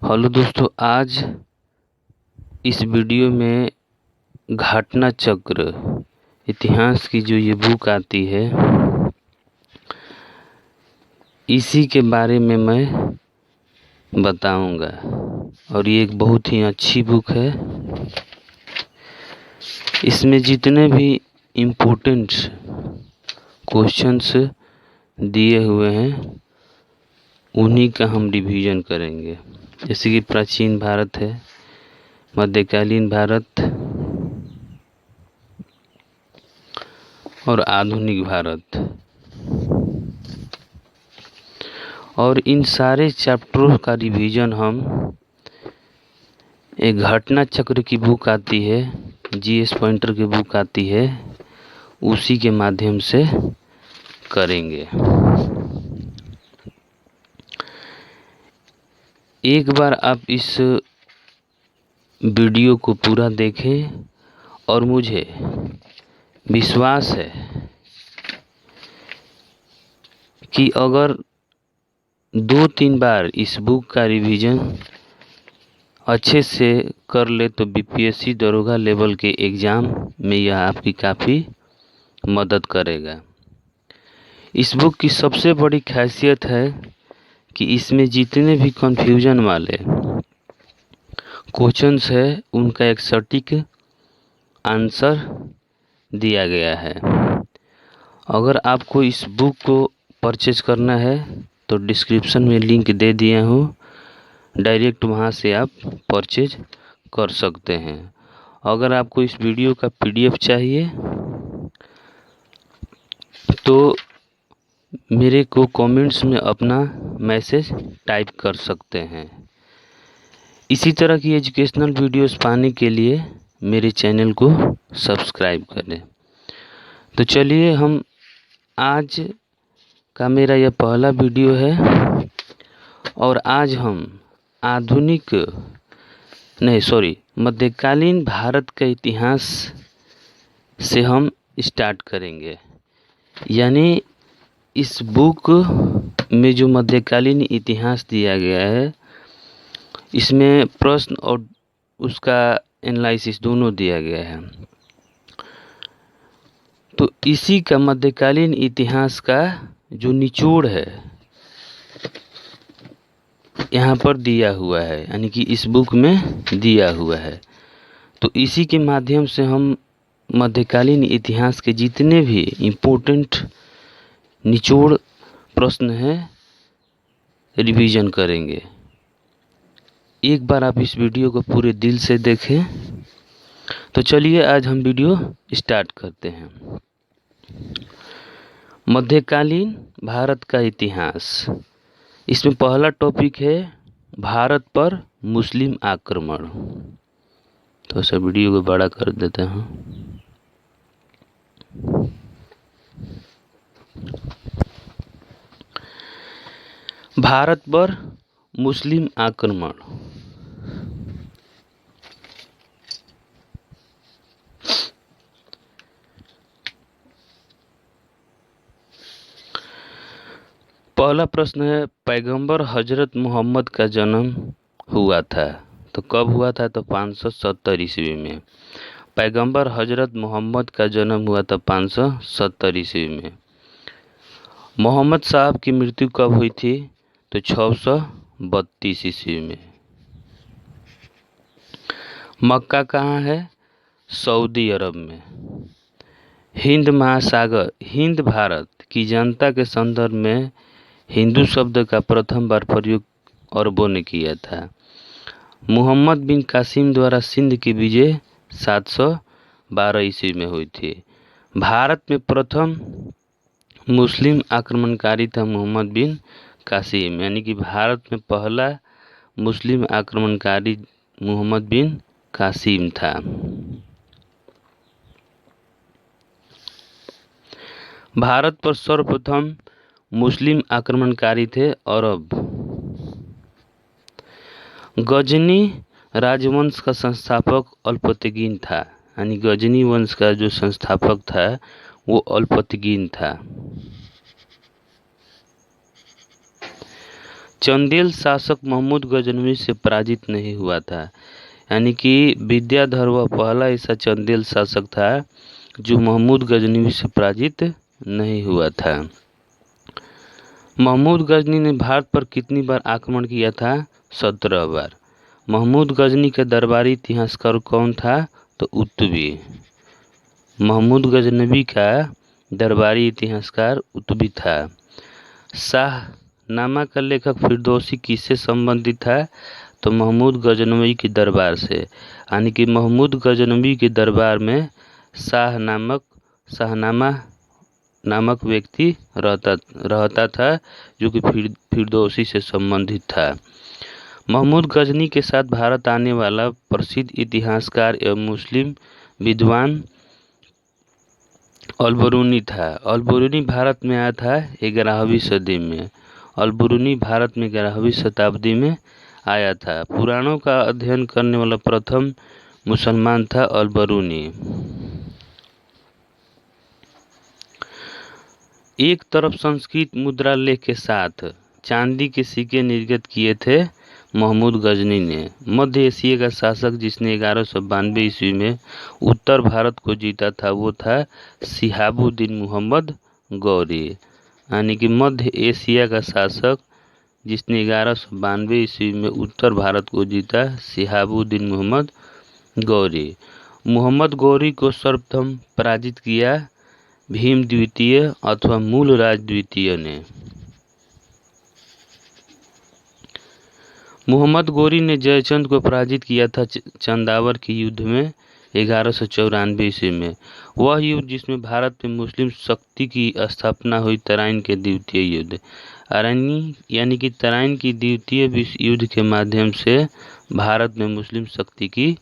Hello दोस्तों, आज इस वीडियो में घटना चक्र इतिहास की जो ये बुक आती है, इसी के बारे में मैं बताऊंगा। और ये एक बहुत ही अच्छी बुक है। इसमें जितने भी इम्पोर्टेंट क्वेश्चंस दिए हुए हैं उन्हीं का हम रिवीजन करेंगे। जैसे कि प्राचीन भारत है, मध्यकालीन भारत और आधुनिक भारत, और इन सारे चैप्टरों का रिवीजन हम एक घटना चक्र की बुक आती है, जीएस पॉइंटर की बुक आती है, उसी के माध्यम से करेंगे। एक बार आप इस वीडियो को पूरा देखें और मुझे विश्वास है कि अगर 2-3 बार इस बुक का रिवीजन अच्छे से कर ले तो बीपीएससी दरोगा लेवल के एग्ज़ाम में यह आपकी काफ़ी मदद करेगा। इस बुक की सबसे बड़ी खासियत है कि इसमें जितने भी कंफ्यूजन वाले क्वेश्चंस है उनका एक सटीक आंसर दिया गया है। अगर आपको इस बुक को परचेज करना है तो डिस्क्रिप्शन में लिंक दे दिया हूँ, डायरेक्ट वहाँ से आप परचेज कर सकते हैं। अगर आपको इस वीडियो का पीडीएफ चाहिए तो मेरे को कमेंट्स में अपना मैसेज टाइप कर सकते हैं। इसी तरह की एजुकेशनल वीडियोस पाने के लिए मेरे चैनल को सब्सक्राइब करें। तो चलिए, हम आज का मेरा यह पहला वीडियो है और आज हम मध्यकालीन भारत का इतिहास से हम स्टार्ट करेंगे। यानी इस बुक में जो मध्यकालीन इतिहास दिया गया है, इसमें प्रश्न और उसका एनालिसिस दोनों दिया गया है। तो इसी का मध्यकालीन इतिहास का जो निचोड़ है यहाँ पर दिया हुआ है, यानी कि इस बुक में दिया हुआ है। तो इसी के माध्यम से हम मध्यकालीन इतिहास के जितने भी इम्पोर्टेंट निचोड़ प्रश्न हैं रिवीजन करेंगे। एक बार आप इस वीडियो को पूरे दिल से देखें। तो चलिए, आज हम वीडियो स्टार्ट करते हैं। मध्यकालीन भारत का इतिहास। इसमें पहला टॉपिक है भारत पर मुस्लिम आक्रमण। तो सब वीडियो को बड़ा कर देते हैं। भारत पर मुस्लिम आक्रमण। पहला प्रश्न है, पैगंबर हजरत मोहम्मद का जन्म हुआ था तो कब हुआ था? तो 570 ईस्वी में। पैगंबर हजरत मोहम्मद का जन्म हुआ था 570 ईस्वी में। मोहम्मद साहब की मृत्यु कब हुई थी? तो 632 ईस्वी में। मक्का कहाँ है? सऊदी अरब में। हिंद महासागर, हिंद भारत की जनता के संदर्भ में हिंदू शब्द का प्रथम बार प्रयोग अरबों ने किया था। मोहम्मद बिन कासिम द्वारा सिंध की विजय 712 ईस्वी में हुई थी। भारत में प्रथम मुस्लिम आक्रमणकारी था मोहम्मद बिन कासिम, यानी कि भारत में पहला मुस्लिम आक्रमणकारी मोहम्मद बिन कासिम था। भारत पर सर्वप्रथम मुस्लिम आक्रमणकारी थे अरब। गजनी राजवंश का संस्थापक अल्पतकीन था, यानी गजनी वंश का जो संस्थापक था वो अल्पतकीन था। चंदेल शासक महमूद गजनवी से पराजित नहीं हुआ था। यानी कि विद्याधर वह पहला ऐसा चंदेल शासक था जो महमूद गजनवी से पराजित नहीं हुआ था। महमूद गजनी ने भारत पर कितनी बार आक्रमण किया था? 17 बार। महमूद गजनी के दरबारी इतिहासकार कौन था? तो उत्तबी। महमूद गजनवी का दरबारी इतिहासकार उत्तबी था। शाहनामा का लेखक फिरदौसी किससे संबंधित था? तो महमूद गजनवी के दरबार से। यानी कि महमूद गजनवी के दरबार में शाहनामा नामक व्यक्ति रहता था जो कि फिरदौसी से संबंधित था। महमूद गजनी के साथ भारत आने वाला प्रसिद्ध इतिहासकार एवं मुस्लिम विद्वान अल-बरूनी था। अल-बरूनी भारत में आया था 11वीं सदी में। अल-बरूनी भारत में 11वीं शताब्दी में आया था। पुराणों का अध्ययन करने वाला प्रथम मुसलमान था अल-बरूनी। एक तरफ संस्कृत मुद्रा लेख के साथ चांदी के सिक्के निर्गत किए थे महमूद गजनी ने। मध्य एशिया का शासक जिसने 1192 ईस्वी में उत्तर भारत को जीता था वो था शिहाबुद्दीन मोहम्मद गौरी। यानी कि मध्य एशिया का शासक जिसने 1192 ईस्वी में उत्तर भारत को जीता शिहाबुद्दीन मोहम्मद गौरी। मोहम्मद गौरी को सर्वप्रथम पराजित किया भीम द्वितीय अथवा मूलराज द्वितीय ने। मोहम्मद गौरी ने जयचंद को पराजित किया था चंदावर के युद्ध में 1194 ईस्वी में। वह युद्ध जिसमें भारत में मुस्लिम शक्ति की स्थापना हुई तराइन के द्वितीय युद्ध। यानी कि तराइन की द्वितीय विश्व युद्ध के माध्यम से भारत में मुस्लिम शक्ति की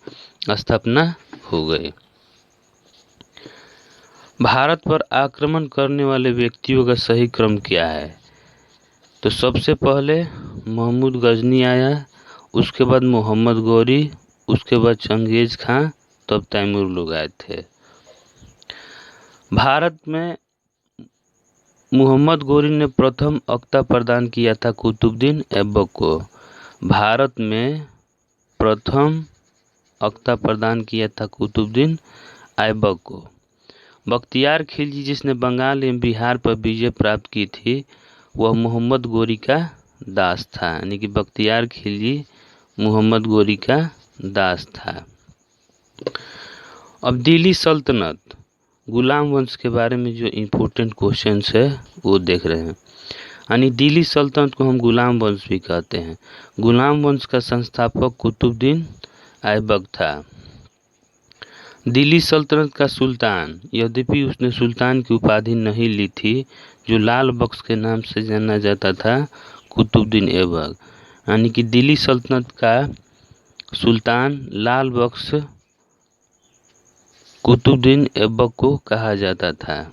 स्थापना हो गई। भारत पर आक्रमण करने वाले व्यक्तियों का सही क्रम क्या है? तो सबसे पहले महमूद गजनी आया, उसके बाद मोहम्मद गौरी, उसके बाद चंगेज खां, तब तैमूर लोग आए थे। भारत में मोहम्मद गौरी ने प्रथम अख्ता प्रदान किया था कुतुबुद्दीन ऐबक को। भारत में प्रथम अख्ता प्रदान किया था कुतुबुद्दीन ऐबक को। बख्तियार खिलजी जिसने बंगाल एवं बिहार पर विजय प्राप्त की थी वह मोहम्मद गौरी का दास था। यानी कि बख्तियार खिलजी मोहम्मद गौरी का दास था। अब दिल्ली सल्तनत गुलाम वंश के बारे में जो इम्पोर्टेंट क्वेश्चंस है वो देख रहे हैं। यानी दिल्ली सल्तनत को हम गुलाम वंश भी कहते हैं। गुलाम वंश का संस्थापक कुतुबुद्दीन ऐबक था। दिल्ली सल्तनत का सुल्तान, यद्यपि उसने सुल्तान की उपाधि नहीं ली थी, जो लाल बख्श के नाम से जाना जाता था, कुतुबुद्दीन ऐबक। यानी कि दिल्ली सल्तनत का सुल्तान लाल बख्श कुतुबुद्दीन ऐबक को कहा जाता था।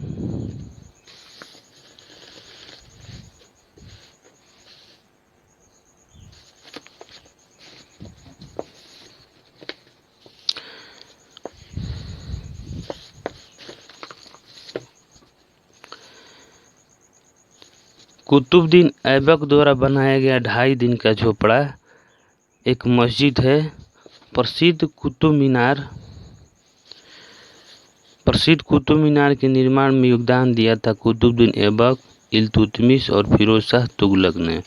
कुतुबुद्दीन ऐबक द्वारा बनाया गया 2.5 दिन का झोपड़ा एक मस्जिद है। प्रसिद्ध कुतुब मीनार के निर्माण में योगदान दिया था कुतुबुद्दीन ऐबक, इल्तुतमिश और फिरोज शाह तुगलक ने।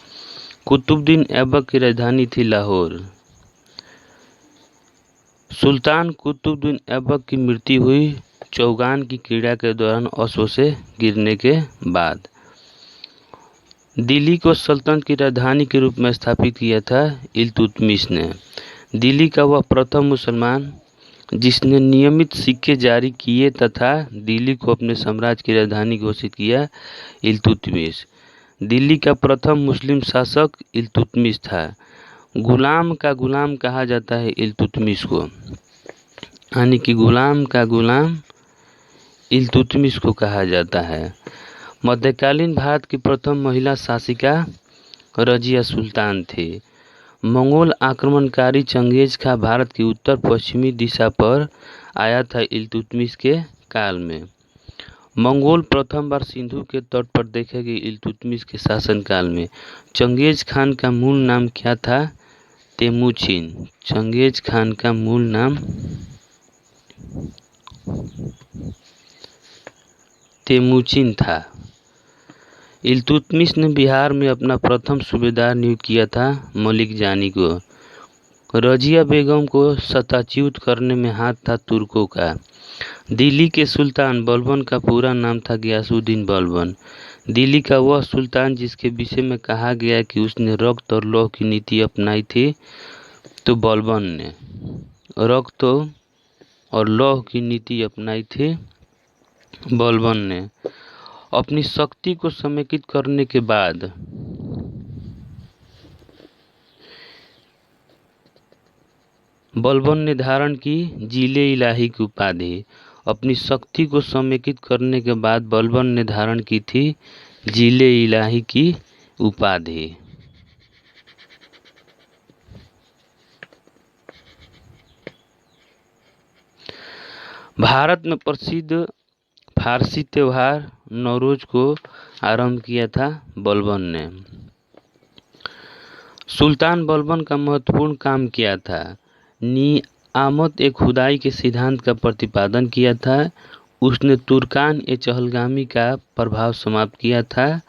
कुतुबुद्दीन ऐबक की राजधानी थी लाहौर। सुल्तान कुतुबुद्दीन ऐबक की मृत्यु हुई चौगान की क्रीड़ा के दौरान अश्व से गिरने के बाद। दिल्ली को सल्तनत की राजधानी के रूप में स्थापित किया था इल्तुतमिश ने। दिल्ली का वह प्रथम मुसलमान जिसने नियमित सिक्के जारी किए तथा दिल्ली को अपने साम्राज्य की राजधानी घोषित किया, इल्तुतमिश। दिल्ली का प्रथम मुस्लिम शासक इल्तुतमिश था। गुलाम का गुलाम कहा जाता है इल्तुतमिश को। यानी कि गुलाम का गुलाम इल्तुतमिश को कहा जाता है। मध्यकालीन भारत की प्रथम महिला शासिका रजिया सुल्तान थी। मंगोल आक्रमणकारी चंगेज खां भारत की उत्तर पश्चिमी दिशा पर आया था इल्तुतमिश के काल में। मंगोल प्रथम बार सिंधु के तट पर देखे गए इल्तुतमिश के शासनकाल में। चंगेज खान का मूल नाम क्या था? तेमुचिन। चंगेज खान का मूल नाम तेमुचिन था। इल्तुतमिश ने बिहार में अपना प्रथम सूबेदार नियुक्त किया था मलिक जानी को। रजिया बेगम को सत्ताच्युत करने में हाथ था तुर्कों का। दिल्ली के सुल्तान बलबन का पूरा नाम था गयासुद्दीन बलबन। दिल्ली का वह सुल्तान जिसके विषय में कहा गया कि उसने रक्त और लौह की नीति अपनाई थी, तो बलबन ने रक्त और लौह की नीति अपनाई थी। बलबन ने अपनी शक्ति को समेकित करने के बाद बलबन ने धारण की जिले इलाही की उपाधि। अपनी शक्ति को समेकित करने के बाद बलबन ने धारण की थी जिले इलाही की उपाधि। भारत में प्रसिद्ध फारसी त्योहार नौरोज को आरंभ किया था बलबन ने। सुल्तान बलबन का महत्वपूर्ण काम क्या था? नियामत ए खुदाई के सिद्धांत का प्रतिपादन किया था। उसने तुर्कान ए चहलगामी का प्रभाव समाप्त किया था।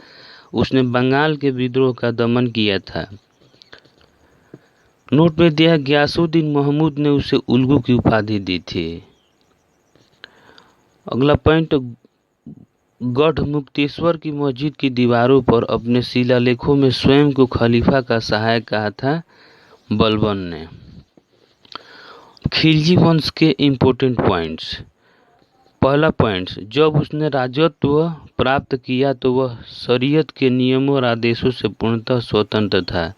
उसने बंगाल के विद्रोह का दमन किया था। नोट में दिया गयासुद्दीन महमूद ने उसे उल्गू की उपाधि दी थी। अगला पॉइंट, गढ़ मुक्तेश्वर की मस्जिद की दीवारों पर अपने शिलालेखों में स्वयं को खलीफा का सहायक कहा था बलबन ने। खिलजी वंश के इम्पोर्टेंट पॉइंट्स। पहला पॉइंट, जब उसने राजत्व प्राप्त किया तो वह शरीयत के नियमों और आदेशों से पूर्णतः स्वतंत्र था।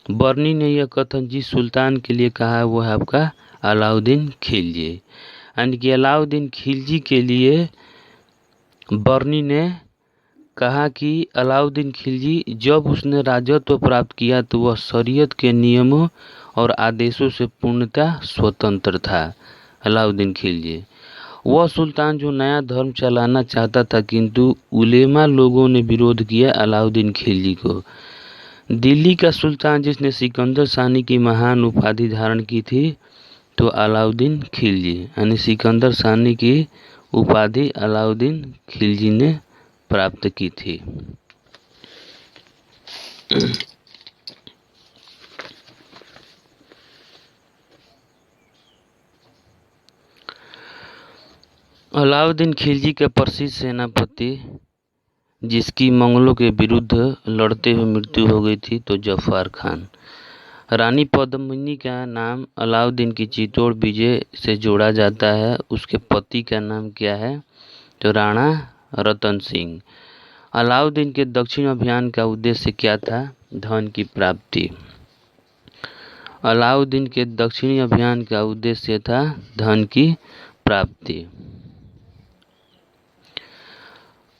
बर्नी ने यह कथन जिस सुल्तान के लिए कहा है वो है आपका अलाउद्दीन खिलजी। यानी कि अलाउद्दीन खिलजी के लिए बर्नी ने कहा कि अलाउद्दीन खिलजी जब उसने राजत्व प्राप्त किया तो वह शरीयत के नियमों और आदेशों से पूर्णतः स्वतंत्र था। अलाउद्दीन खिलजी वह सुल्तान जो नया धर्म चलाना चाहता था, किंतु उलेमा लोगों ने विरोध किया अलाउद्दीन खिलजी को। दिल्ली का सुल्तान जिसने सिकंदर सानी की महान उपाधि धारण की थी, तो अलाउद्दीन खिलजी। यानी सिकंदर सानी की उपाधि अलाउद्दीन खिलजी ने प्राप्त की थी। अलाउद्दीन खिलजी के प्रसिद्ध सेनापति जिसकी मंगलों के विरुद्ध लड़ते हुए मृत्यु हो गई थी, तो जफर खान। रानी पद्मिनी का नाम अलाउद्दीन की चित्तौड़ विजय से जोड़ा जाता है। उसके पति का नाम क्या है? तो राणा रतन सिंह। अलाउद्दीन के दक्षिण अभियान का उद्देश्य क्या था? धन की प्राप्ति। अलाउद्दीन के दक्षिणी अभियान का उद्देश्य था धन की प्राप्ति।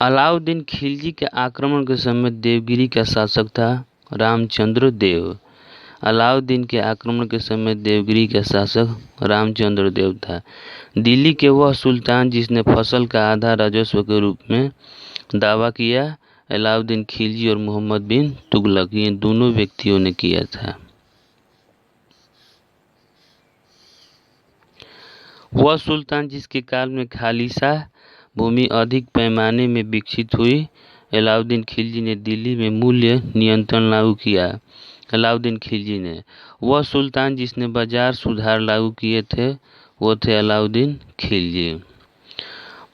अलाउद्दीन खिलजी के आक्रमण के समय देवगिरी का शासक था रामचंद्र देव। अलाउद्दीन के आक्रमण के समय देवगिरी का शासक रामचंद्र देव था। दिल्ली के वह सुल्तान जिसने फसल का आधा राजस्व के रूप में दावा किया, अलाउद्दीन खिलजी और मोहम्मद बिन तुगलक, ये दोनों व्यक्तियों ने किया था। वह सुल्तान जिसके काल में खालिसा भूमि अधिक पैमाने में विकसित हुई, अलाउद्दीन खिलजी ने दिल्ली में मूल्य नियंत्रण लागू किया। अलाउद्दीन खिलजी ने। वह सुल्तान जिसने बाजार सुधार लागू किए थे, वो थे अलाउद्दीन खिलजी।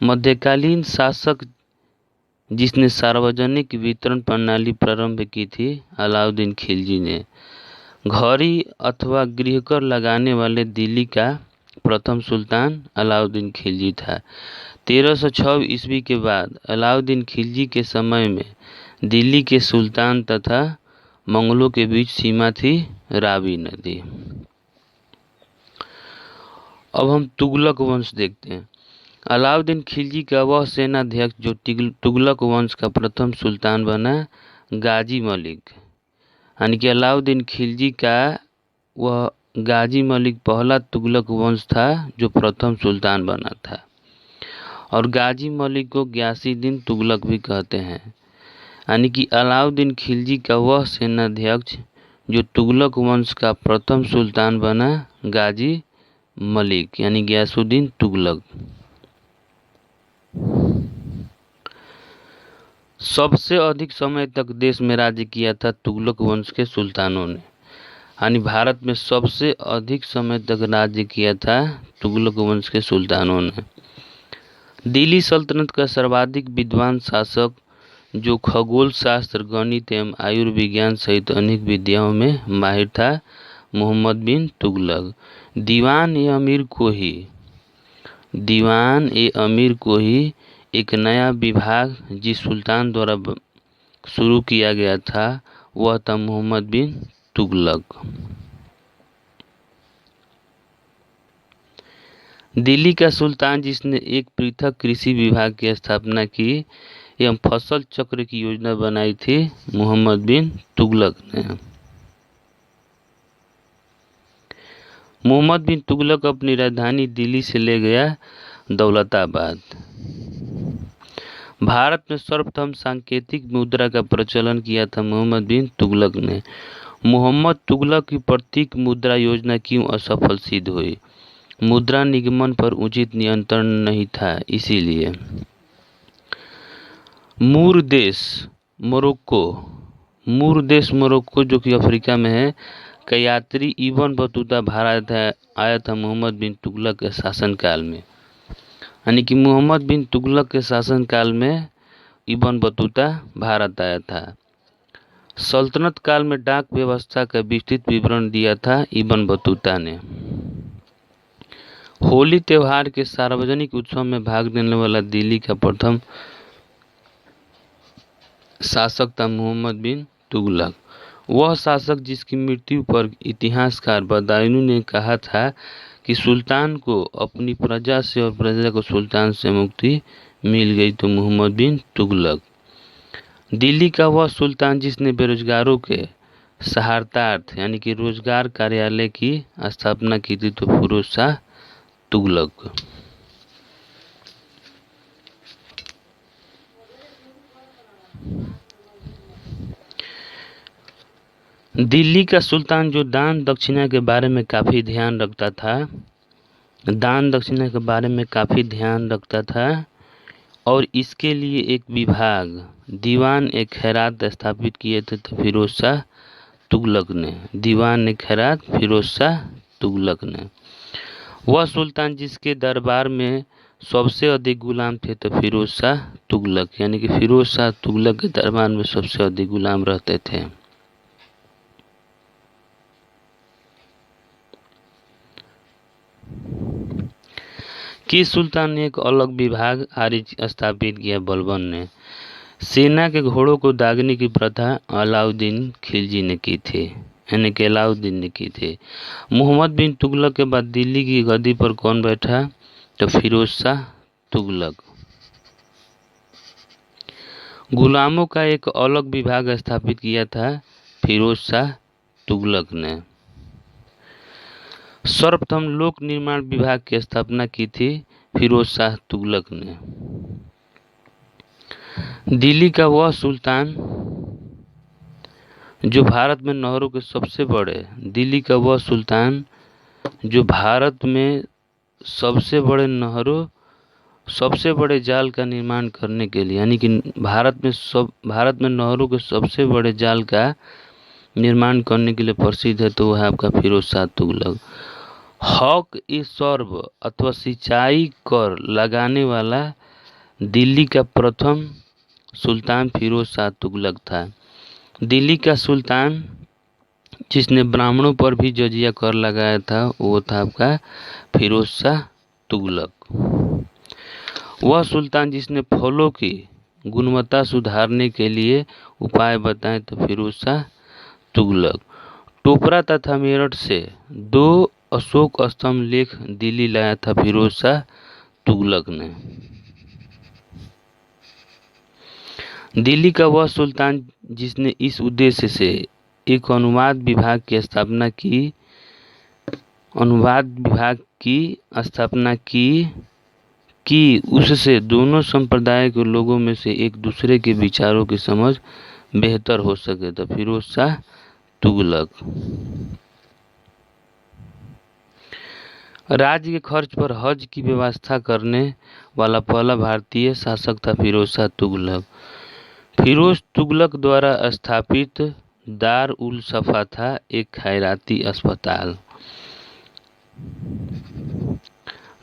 मध्यकालीन शासक जिसने सार्वजनिक वितरण प्रणाली प्रारंभ की थी, अलाउद्दीन खिलजी ने। घड़ी अथवा गृहकर लगाने वाले दिल्ली का प्रथम सुल्तान अलाउद्दीन खिलजी था। 1306 ईस्वी के बाद अलाउद्दीन खिलजी के समय में दिल्ली के सुल्तान तथा मंगलों के बीच सीमा थी रावी नदी। अब हम तुगलक वंश देखते हैं। अलाउद्दीन खिलजी का वह सेनाध्यक्ष जो तुगलक वंश का प्रथम सुल्तान बना, गाजी मलिक। यानी कि अलाउद्दीन खिलजी का वह गाजी मलिक पहला तुगलक वंश था जो प्रथम सुल्तान बना था। और गाजी मलिक को गयासुद्दीन तुगलक भी कहते हैं। यानी कि अलाउद्दीन खिलजी का वह सेनाध्यक्ष जो तुगलक वंश का प्रथम सुल्तान बना, गाजी मलिक यानी गयासुद्दीन तुगलक। सबसे अधिक समय तक देश में राज्य किया था तुगलक वंश के सुल्तानों ने। यानी भारत में सबसे अधिक समय तक राज्य किया था तुगलक वंश के सुल्तानों ने। दिल्ली सल्तनत का सर्वाधिक विद्वान शासक जो खगोल शास्त्र, गणित एवं आयुर्विज्ञान सहित अनेक विद्याओं में माहिर था, मोहम्मद बिन तुगलक। दीवान ए अमीर को ही एक नया विभाग जिस सुल्तान द्वारा शुरू किया गया था वह था मोहम्मद बिन तुगलक। दिल्ली का सुल्तान जिसने एक पृथक कृषि विभाग की स्थापना की एवं फसल चक्र की योजना बनाई थी, मोहम्मद बिन तुगलक ने। मोहम्मद बिन तुगलक अपनी राजधानी दिल्ली से ले गया दौलताबाद। भारत में सर्वप्रथम सांकेतिक मुद्रा का प्रचलन किया था मोहम्मद बिन तुगलक ने। मोहम्मद तुगलक की प्रतीक मुद्रा योजना क्यों असफल सिद्ध हुई? मुद्रा निगमन पर उचित नियंत्रण नहीं था, इसीलिए। मूर देश मोरक्को जो कि अफ्रीका में है, का यात्री इब्न बतूता भारत आया था मोहम्मद बिन तुगलक के शासनकाल में। यानी कि मोहम्मद बिन तुगलक के शासनकाल में इब्न बतूता भारत आया था। सल्तनत काल में डाक व्यवस्था का विस्तृत विवरण दिया था इब्न बतूता ने। होली त्योहार के सार्वजनिक उत्सव में भाग लेने वाला दिल्ली का प्रथम शासक था मोहम्मद बिन तुगलक। वह शासक जिसकी मृत्यु पर इतिहासकार बदायूं ने कहा था कि सुल्तान को अपनी प्रजा से और प्रजा को सुल्तान से मुक्ति मिल गई, तो मोहम्मद बिन तुगलक। दिल्ली का वह सुल्तान जिसने बेरोजगारों के सहायतार्थ यानी कि रोजगार कार्यालय की स्थापना की थी, तो फिरोज शाह तुगलक। दिल्ली का सुल्तान जो दान दक्षिणा के बारे में काफ़ी ध्यान रखता था और इसके लिए एक विभाग दीवान ए खैरात स्थापित किए थे, तो फिरोज शाह तुगलक ने। दीवान ए खैरात फिरोज शाह तुगलक ने। वह सुल्तान जिसके दरबार में सबसे अधिक गुलाम थे, तो फिरोज शाह तुगलक। यानी कि फिरोज शाह तुगलक के दरबार में सबसे अधिक गुलाम रहते थे। किस सुल्तान ने एक अलग विभाग स्थापित किया? बलबन ने। सेना के घोड़ों को दागने की प्रथा अलाउद्दीन खिलजी ने की थी, यानी कि अलाउद्दीन ने की थी। मोहम्मद बिन तुगलक के बाद दिल्ली की गद्दी पर कौन बैठा? तो फिरोज शाह तुगलक। गुलामों का एक अलग विभाग स्थापित किया था फिरोज शाह तुगलक ने। सर्वप्रथम लोक निर्माण विभाग की स्थापना की थी फिरोज शाह तुगलक ने। दिल्ली का वह सुल्तान जो भारत में नहरों के सबसे बड़े जाल का निर्माण करने के लिए, यानी कि भारत में नहरों के सबसे बड़े जाल का निर्माण करने के लिए प्रसिद्ध है, तो वह आपका फिरोज शाह तुगलक। हक ए सर्व अथवा सिंचाई कर लगाने वाला दिल्ली का प्रथम सुल्तान फिरोज शाह तुगलक था। दिल्ली का सुल्तान जिसने ब्राह्मणों पर भी जजिया कर लगाया था, वो था आपका फिरोज शाह तुगलक। वह सुल्तान जिसने फलों की गुणवत्ता सुधारने के लिए उपाय बताए, तो फिरोज शाह तुगलक। टोपरा तथा मेरठ से 2 अशोक स्तंभ लेख दिल्ली लाया था फिरोज शाह तुगलक ने। दिल्ली का वह सुल्तान जिसने इस उद्देश्य से एक अनुवाद विभाग की स्थापना की कि उससे दोनों संप्रदाय के लोगों में से एक दूसरे के विचारों की समझ बेहतर हो सके। तो फिरोज शाह तुगलक। राज्य के खर्च पर हज की व्यवस्था करने वाला पहला भारतीय शासक था फिरोज शाह तुगलक। फिरोज तुगलक द्वारा स्थापित दार उल सफा था एक खैराती अस्पताल।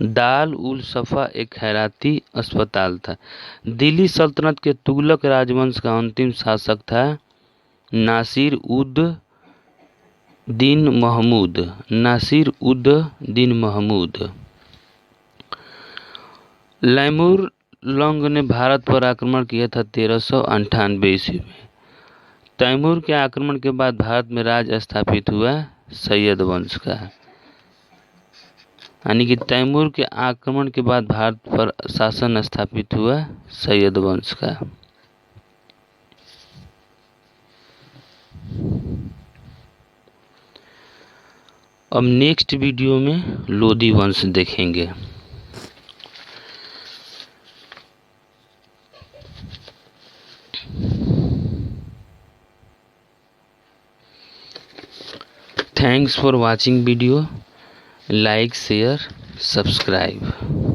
दार उल सफा एक खैराती अस्पताल था। दिल्ली सल्तनत के तुगलक राजवंश का अंतिम शासक था नासिर उद दीन महमूद। नासिर उद दीन महमूद। लैमूर लंग ने भारत पर आक्रमण किया था 1398 ईस्वी में। तैमूर के आक्रमण के बाद भारत में राज स्थापित हुआ सैयद वंश का। यानी कि तैमूर के आक्रमण के बाद भारत पर शासन स्थापित हुआ सैयद वंश का। अब नेक्स्ट वीडियो में लोदी वंश देखेंगे। Thanks for watching video. Like, share, subscribe.